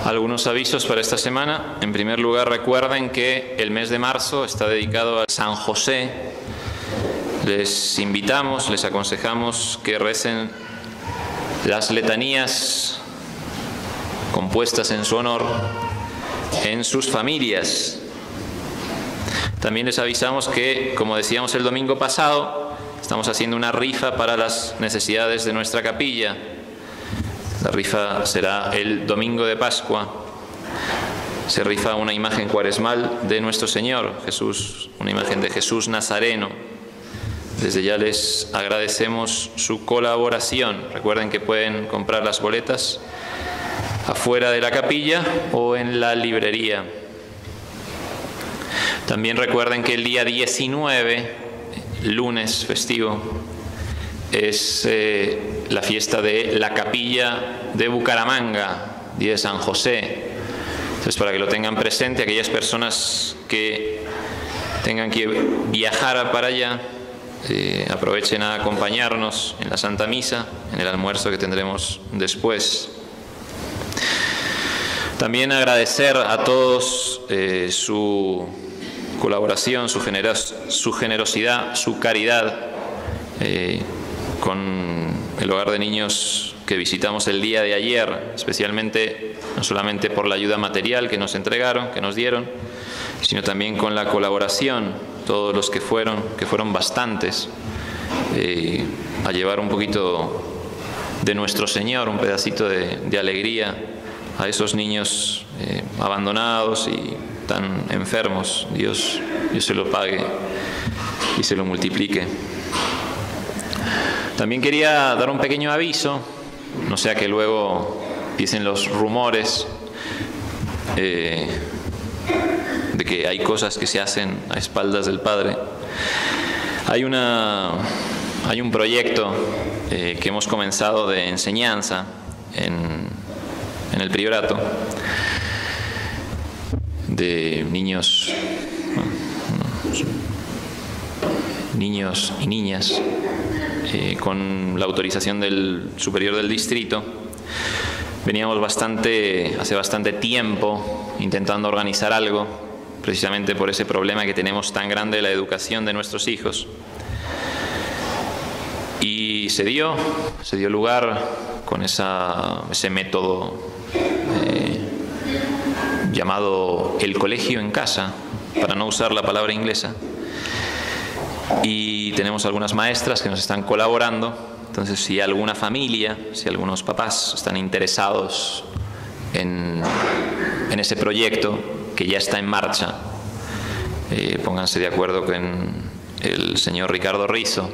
Algunos avisos para esta semana. En primer lugar, recuerden que el mes de marzo está dedicado a San José. Les invitamos, les aconsejamos que recen las letanías compuestas en su honor en sus familias. También les avisamos que, como decíamos el domingo pasado, estamos haciendo una rifa para las necesidades de nuestra capilla. La rifa será el domingo de Pascua. Se rifa una imagen cuaresmal de nuestro Señor Jesús, una imagen de Jesús Nazareno. Desde ya les agradecemos su colaboración. Recuerden que pueden comprar las boletas afuera de la capilla o en la librería. También recuerden que el día 19, lunes festivo, es la fiesta de la capilla de Bucaramanga, día de San José. Entonces, para que lo tengan presente, aquellas personas que tengan que viajar para allá, aprovechen a acompañarnos en la Santa Misa, en el almuerzo que tendremos después. También agradecer a todos su colaboración, su generosidad, su caridad con el hogar de niños que visitamos el día de ayer, especialmente no solamente por la ayuda material que nos entregaron, que nos dieron, sino también con la colaboración, todos los que fueron bastantes, a llevar un poquito de nuestro Señor, un pedacito de alegría a esos niños abandonados y tan enfermos. Dios se lo pague y se lo multiplique. También quería dar un pequeño aviso, no sea que luego empiecen los rumores de que hay cosas que se hacen a espaldas del Padre. Hay un proyecto que hemos comenzado de enseñanza en el priorato de niños y niñas, con la autorización del superior del distrito. Veníamos hace bastante tiempo intentando organizar algo, precisamente por ese problema que tenemos tan grande de la educación de nuestros hijos. Y se dio lugar con ese método llamado el colegio en casa, para no usar la palabra inglesa. Y tenemos algunas maestras que nos están colaborando. Entonces, si alguna familia, si algunos papás están interesados en ese proyecto que ya está en marcha, pónganse de acuerdo con el señor Ricardo Rizo.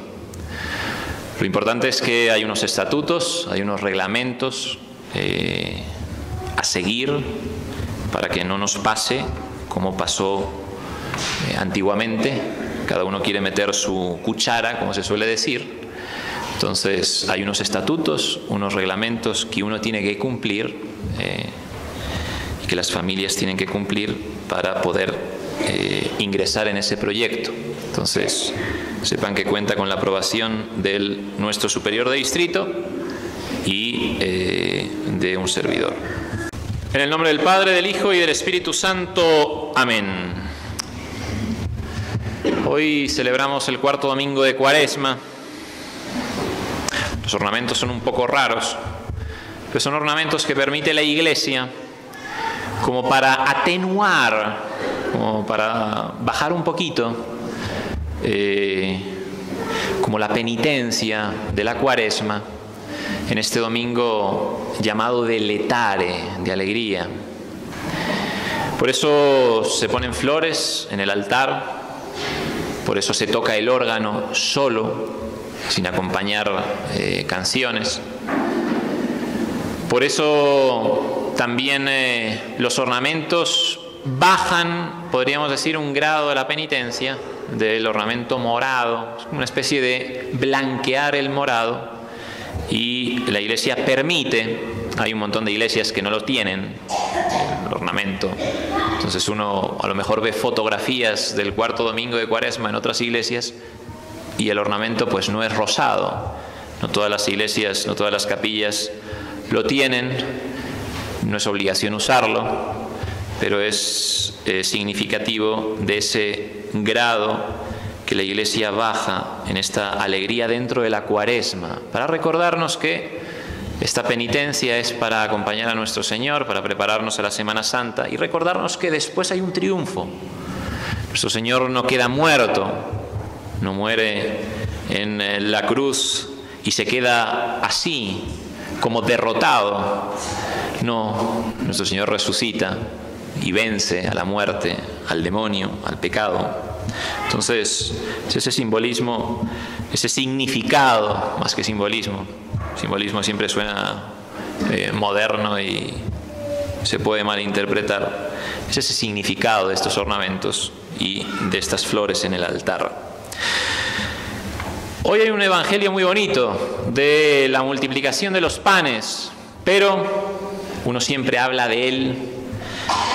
Lo importante es que hay unos estatutos, hay unos reglamentos a seguir para que no nos pase como pasó antiguamente. Cada uno quiere meter su cuchara, como se suele decir. Entonces hay unos estatutos, unos reglamentos que uno tiene que cumplir y que las familias tienen que cumplir para poder ingresar en ese proyecto. Entonces sepan que cuenta con la aprobación de nuestro superior de distrito y de un servidor. En el nombre del Padre, del Hijo y del Espíritu Santo. Amén. Hoy celebramos el cuarto domingo de Cuaresma. Los ornamentos son un poco raros, pero son ornamentos que permite la Iglesia como para atenuar, como para bajar un poquito, como la penitencia de la Cuaresma, en este domingo llamado de letare, de alegría. Por eso se ponen flores en el altar, por eso se toca el órgano solo, sin acompañar canciones. Por eso también los ornamentos bajan, podríamos decir, un grado de la penitencia del ornamento morado, una especie de blanquear el morado, y la Iglesia permite, hay un montón de iglesias que no lo tienen, el ornamento. Entonces uno a lo mejor ve fotografías del cuarto domingo de Cuaresma en otras iglesias y el ornamento pues no es rosado. No todas las iglesias, no todas las capillas lo tienen. No es obligación usarlo, pero es significativo de ese grado que la Iglesia baja en esta alegría dentro de la Cuaresma, para recordarnos que esta penitencia es para acompañar a nuestro Señor, para prepararnos a la Semana Santa y recordarnos que después hay un triunfo. Nuestro Señor no queda muerto, no muere en la cruz y se queda así, como derrotado. No, nuestro Señor resucita y vence a la muerte, al demonio, al pecado. Entonces, ese simbolismo, ese significado, más que simbolismo. Simbolismo siempre suena moderno y se puede malinterpretar. Es ese significado de estos ornamentos y de estas flores en el altar. Hoy hay un evangelio muy bonito de la multiplicación de los panes, pero uno siempre habla de él.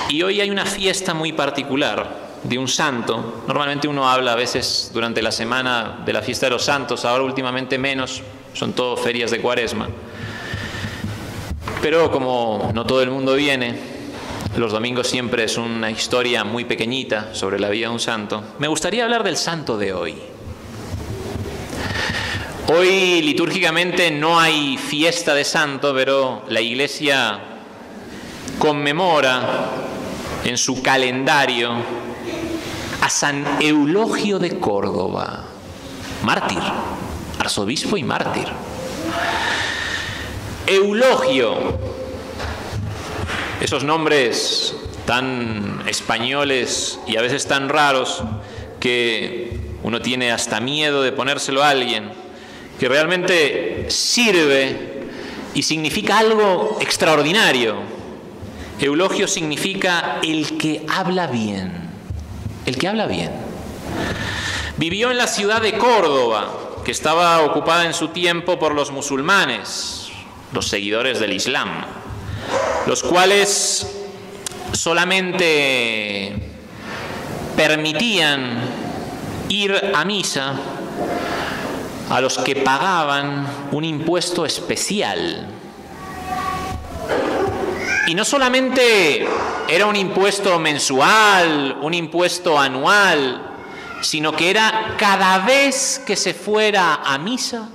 Y hoy hay una fiesta muy particular de un santo. Normalmente uno habla a veces durante la semana de la fiesta de los santos, ahora últimamente menos, son todo ferias de Cuaresma. Pero como no todo el mundo viene, los domingos siempre es una historia muy pequeñita sobre la vida de un santo. Me gustaría hablar del santo de hoy. Hoy litúrgicamente no hay fiesta de santo, pero la Iglesia conmemora en su calendario a San Eulogio de Córdoba, mártir, arzobispo y mártir. Eulogio, esos nombres tan españoles y a veces tan raros que uno tiene hasta miedo de ponérselo a alguien, que realmente sirve y significa algo extraordinario. Eulogio significa el que habla bien, el que habla bien. Vivió en la ciudad de Córdoba, que estaba ocupada en su tiempo por los musulmanes, los seguidores del Islam, los cuales solamente permitían ir a misa a los que pagaban un impuesto especial. Y no solamente era un impuesto mensual, un impuesto anual, sino que era cada vez que se fuera a misa,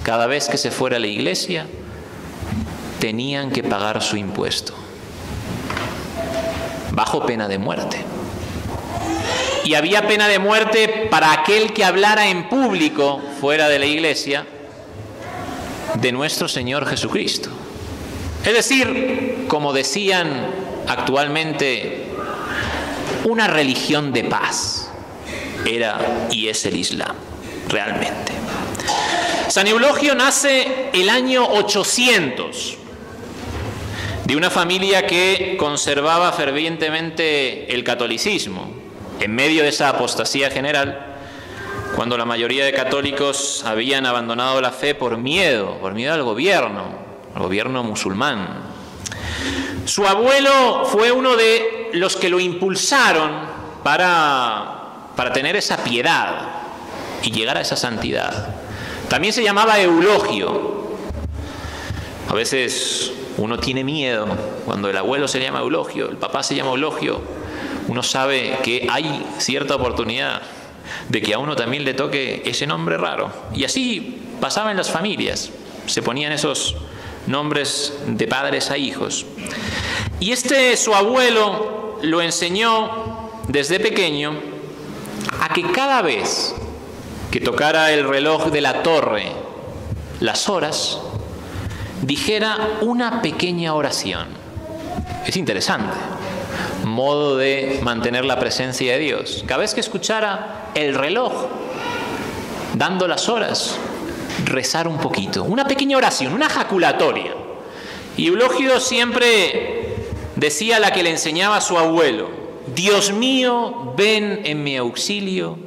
cada vez que se fuera a la iglesia, tenían que pagar su impuesto, bajo pena de muerte. Y había pena de muerte para aquel que hablara en público, fuera de la iglesia, de nuestro Señor Jesucristo. Es decir, como decían actualmente, una religión de paz era y es el Islam, realmente. San Eulogio nace el año 800, de una familia que conservaba fervientemente el catolicismo, en medio de esa apostasía general, cuando la mayoría de católicos habían abandonado la fe por miedo al gobierno musulmán. Su abuelo fue uno de los que lo impulsaron para tener esa piedad y llegar a esa santidad. También se llamaba Eulogio. A veces uno tiene miedo cuando el abuelo se llama Eulogio, el papá se llama Eulogio. Uno sabe que hay cierta oportunidad de que a uno también le toque ese nombre raro. Y así pasaba en las familias. Se ponían esos nombres de padres a hijos. Y su abuelo lo enseñó desde pequeño a que cada vez que tocara el reloj de la torre las horas, dijera una pequeña oración. Es interesante. Modo de mantener la presencia de Dios. Cada vez que escuchara el reloj dando las horas, rezar un poquito, una pequeña oración, una jaculatoria. Y Eulogio siempre decía la que le enseñaba a su abuelo: Dios mío, ven en mi auxilio,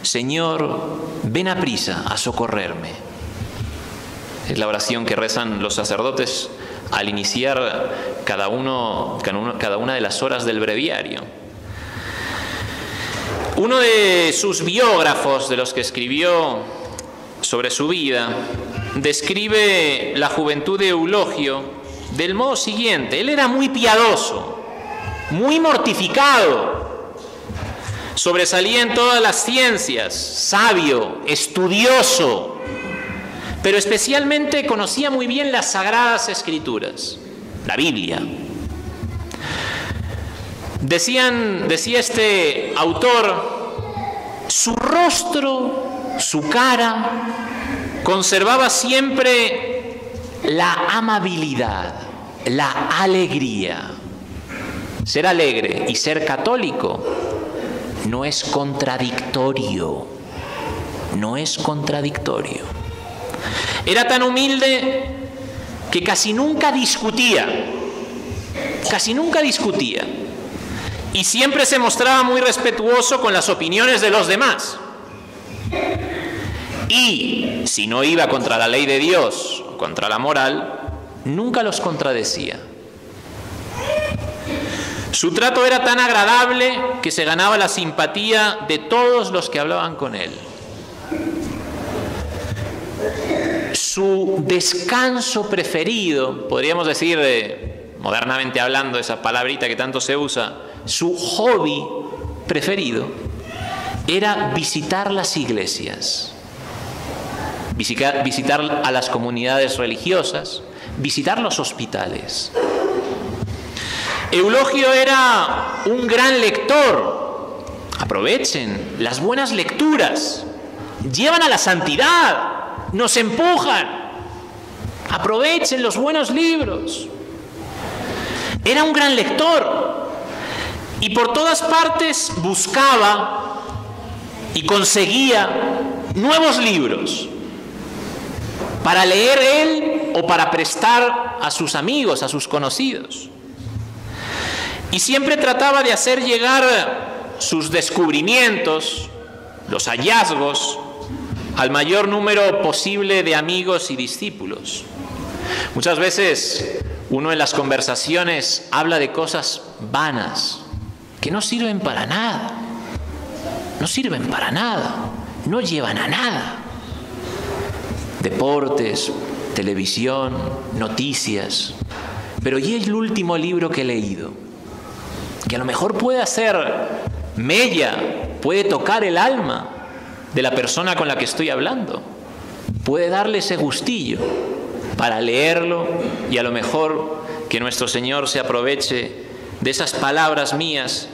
Señor, ven a prisa a socorrerme. Es la oración que rezan los sacerdotes al iniciar cada una de las horas del breviario. Uno de sus biógrafos, de los que escribió sobre su vida, describe la juventud de Eulogio del modo siguiente: él era muy piadoso, muy mortificado, sobresalía en todas las ciencias, sabio, estudioso, pero especialmente conocía muy bien las Sagradas Escrituras, la Biblia. Decía este autor, su rostro, su cara, conservaba siempre la amabilidad, la alegría. Ser alegre y ser católico no es contradictorio, no es contradictorio. Era tan humilde que casi nunca discutía, y siempre se mostraba muy respetuoso con las opiniones de los demás. Y si no iba contra la ley de Dios, contra la moral, nunca los contradecía. Su trato era tan agradable que se ganaba la simpatía de todos los que hablaban con él. Su descanso preferido, podríamos decir, modernamente hablando, esa palabrita que tanto se usa, su hobby preferido era visitar las iglesias, visitar a las comunidades religiosas, visitar los hospitales. Eulogio era un gran lector. Aprovechen, las buenas lecturas llevan a la santidad, nos empujan. Aprovechen los buenos libros. Era un gran lector y por todas partes buscaba y conseguía nuevos libros para leer él o para prestar a sus amigos, a sus conocidos. Y siempre trataba de hacer llegar sus descubrimientos, los hallazgos, al mayor número posible de amigos y discípulos. Muchas veces uno en las conversaciones habla de cosas vanas, que no sirven para nada, no llevan a nada. Deportes, televisión, noticias. Pero ¿y el último libro que he leído? Que a lo mejor puede hacer mella, puede tocar el alma de la persona con la que estoy hablando, puede darle ese gustillo para leerlo, y a lo mejor que nuestro Señor se aproveche de esas palabras mías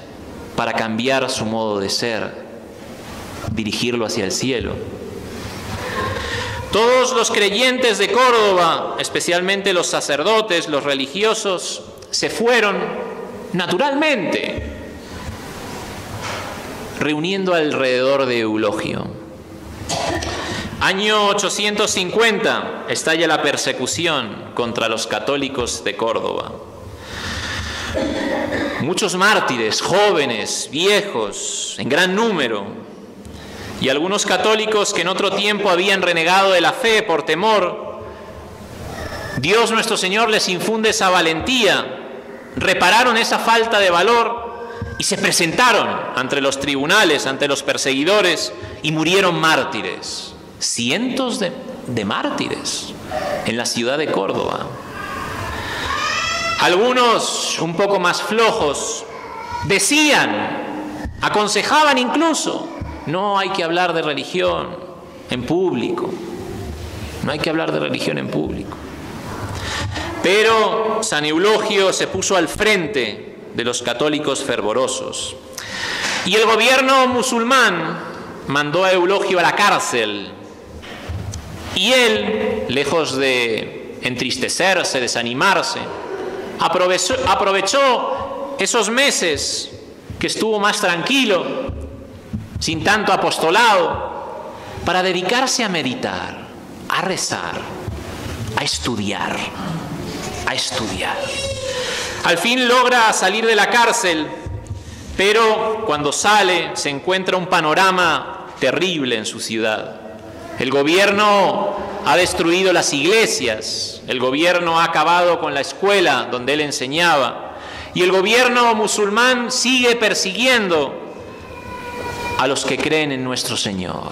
para cambiar su modo de ser, dirigirlo hacia el cielo. Todos los creyentes de Córdoba, especialmente los sacerdotes, los religiosos, se fueron naturalmente, reuniendo alrededor de Eulogio. Año 850, estalla la persecución contra los católicos de Córdoba. Muchos mártires, jóvenes, viejos, en gran número, y algunos católicos que en otro tiempo habían renegado de la fe por temor. Dios nuestro Señor les infunde esa valentía, repararon esa falta de valor y se presentaron ante los tribunales, ante los perseguidores, y murieron mártires. Cientos de mártires en la ciudad de Córdoba. Algunos un poco más flojos decían, aconsejaban incluso, no hay que hablar de religión en público, no hay que hablar de religión en público. Pero San Eulogio se puso al frente de los católicos fervorosos y el gobierno musulmán mandó a Eulogio a la cárcel, y él, lejos de entristecerse, desanimarse, aprovechó esos meses que estuvo más tranquilo, sin tanto apostolado, para dedicarse a meditar, a rezar, a estudiar. Al fin logra salir de la cárcel, pero cuando sale se encuentra un panorama terrible en su ciudad. El gobierno ha destruido las iglesias, el gobierno ha acabado con la escuela donde él enseñaba, y el gobierno musulmán sigue persiguiendo a los que creen en nuestro Señor.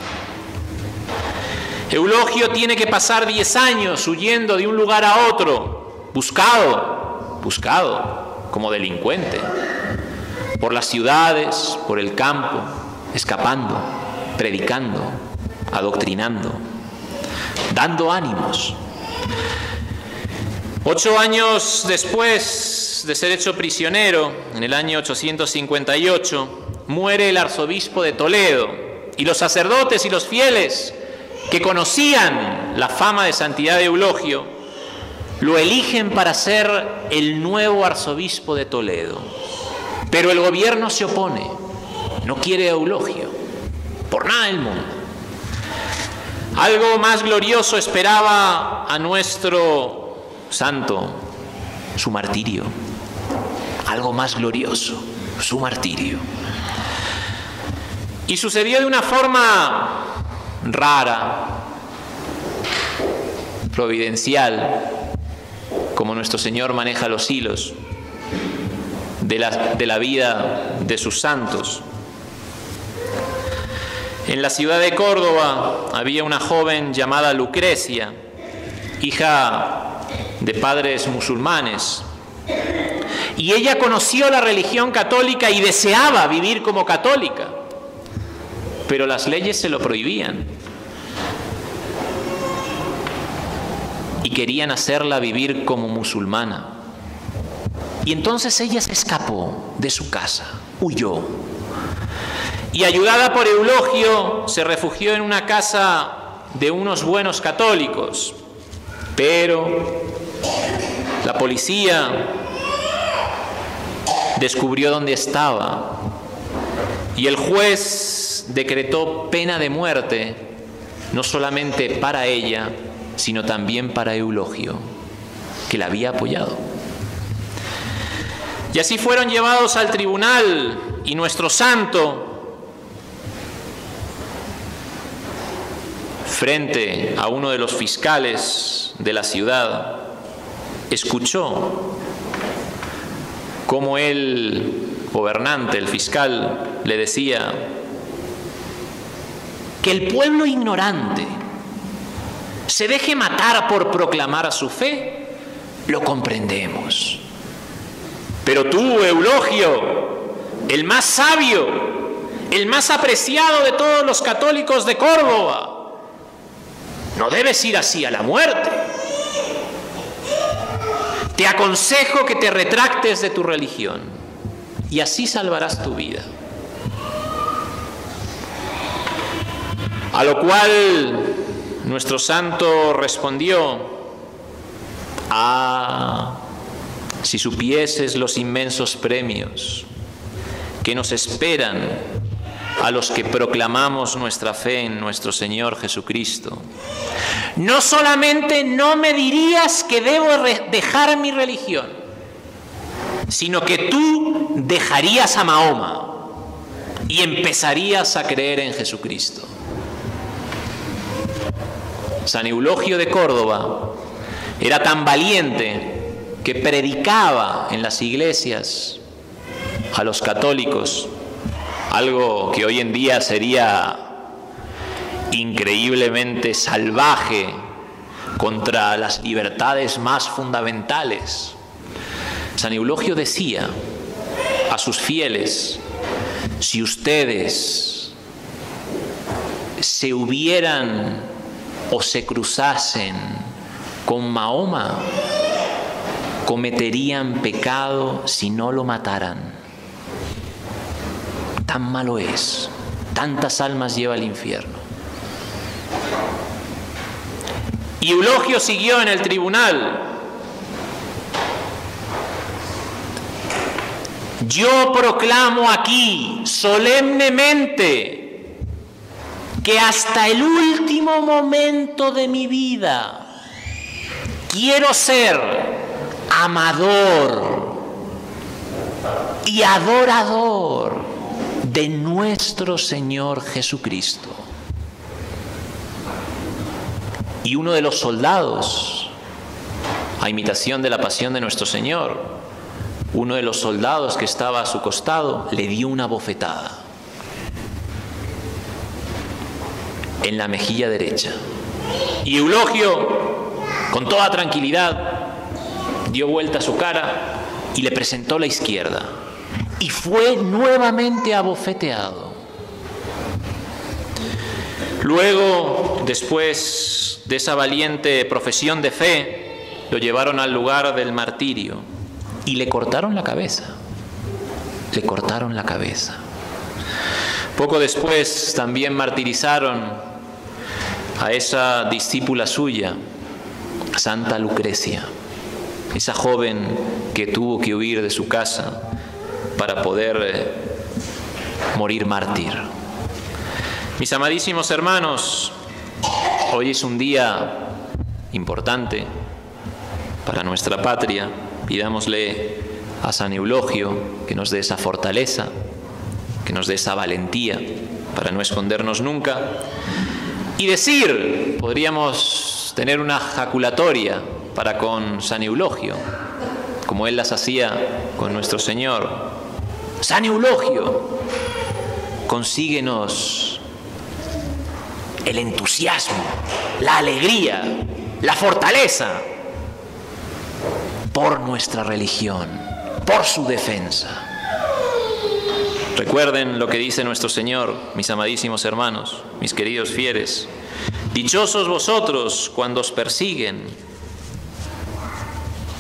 Eulogio tiene que pasar 10 años huyendo de un lugar a otro, buscado como delincuente, por las ciudades, por el campo, escapando, predicando, adoctrinando, dando ánimos. 8 años después de ser hecho prisionero, en el año 858, muere el arzobispo de Toledo, y los sacerdotes y los fieles que conocían la fama de santidad de Eulogio lo eligen para ser el nuevo arzobispo de Toledo. Pero el gobierno se opone, no quiere a Eulogio, por nada del mundo. Algo más glorioso esperaba a nuestro santo, su martirio. Algo más glorioso, su martirio. Y sucedió de una forma rara, providencial, como nuestro Señor maneja los hilos de la vida de sus santos. En la ciudad de Córdoba había una joven llamada Lucrecia, hija de padres musulmanes, y ella conoció la religión católica y deseaba vivir como católica, pero las leyes se lo prohibían y querían hacerla vivir como musulmana. Y entonces ella se escapó de su casa, huyó, y ayudada por Eulogio se refugió en una casa de unos buenos católicos. Pero la policía descubrió dónde estaba y el juez decretó pena de muerte, no solamente para ella, sino también para Eulogio, que la había apoyado. Y así fueron llevados al tribunal, y nuestro santo, frente a uno de los fiscales de la ciudad, escuchó cómo el gobernante, el fiscal, le decía que el pueblo ignorante se deje matar por proclamar su fe, lo comprendemos. Pero tú, Eulogio, el más sabio, el más apreciado de todos los católicos de Córdoba, no debes ir así a la muerte. Te aconsejo que te retractes de tu religión y así salvarás tu vida. A lo cual nuestro santo respondió: si supieses los inmensos premios que nos esperan a los que proclamamos nuestra fe en nuestro Señor Jesucristo, no solamente no me dirías que debo dejar mi religión, sino que tú dejarías a Mahoma y empezarías a creer en Jesucristo. San Eulogio de Córdoba era tan valiente que predicaba en las iglesias a los católicos, algo que hoy en día sería increíblemente salvaje contra las libertades más fundamentales. San Eulogio decía a sus fieles: si ustedes se hubieran o se cruzasen con Mahoma, cometerían pecado si no lo mataran. Tan malo es, tantas almas lleva al infierno. Y Eulogio siguió en el tribunal: yo proclamo aquí solemnemente que hasta el último momento de mi vida quiero ser amador y adorador de nuestro Señor Jesucristo. Y uno de los soldados, a imitación de la pasión de nuestro Señor, uno de los soldados que estaba a su costado le dio una bofetada en la mejilla derecha. Y Eulogio, con toda tranquilidad, dio vuelta a su cara y le presentó la izquierda. Y fue nuevamente abofeteado. Luego, después de esa valiente profesión de fe, lo llevaron al lugar del martirio y le cortaron la cabeza. Le cortaron la cabeza. Poco después también martirizaron a esa discípula suya, Santa Lucrecia, esa joven que tuvo que huir de su casa para poder morir mártir. Mis amadísimos hermanos, hoy es un día importante para nuestra patria. Pidámosle a San Eulogio que nos dé esa fortaleza, que nos dé esa valentía para no escondernos nunca. Y decir, podríamos tener una jaculatoria para con San Eulogio, como él las hacía con nuestro Señor. San Eulogio, consíguenos el entusiasmo, la alegría, la fortaleza por nuestra religión, por su defensa. Recuerden lo que dice nuestro Señor, mis amadísimos hermanos, mis queridos fieles. Dichosos vosotros cuando os persiguen,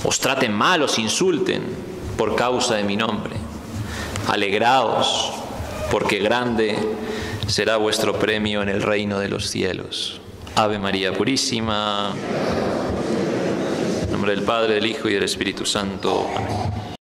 os traten mal, os insulten por causa de mi nombre. Alegraos, porque grande será vuestro premio en el reino de los cielos. Ave María Purísima. En nombre del Padre, del Hijo y del Espíritu Santo. Amén.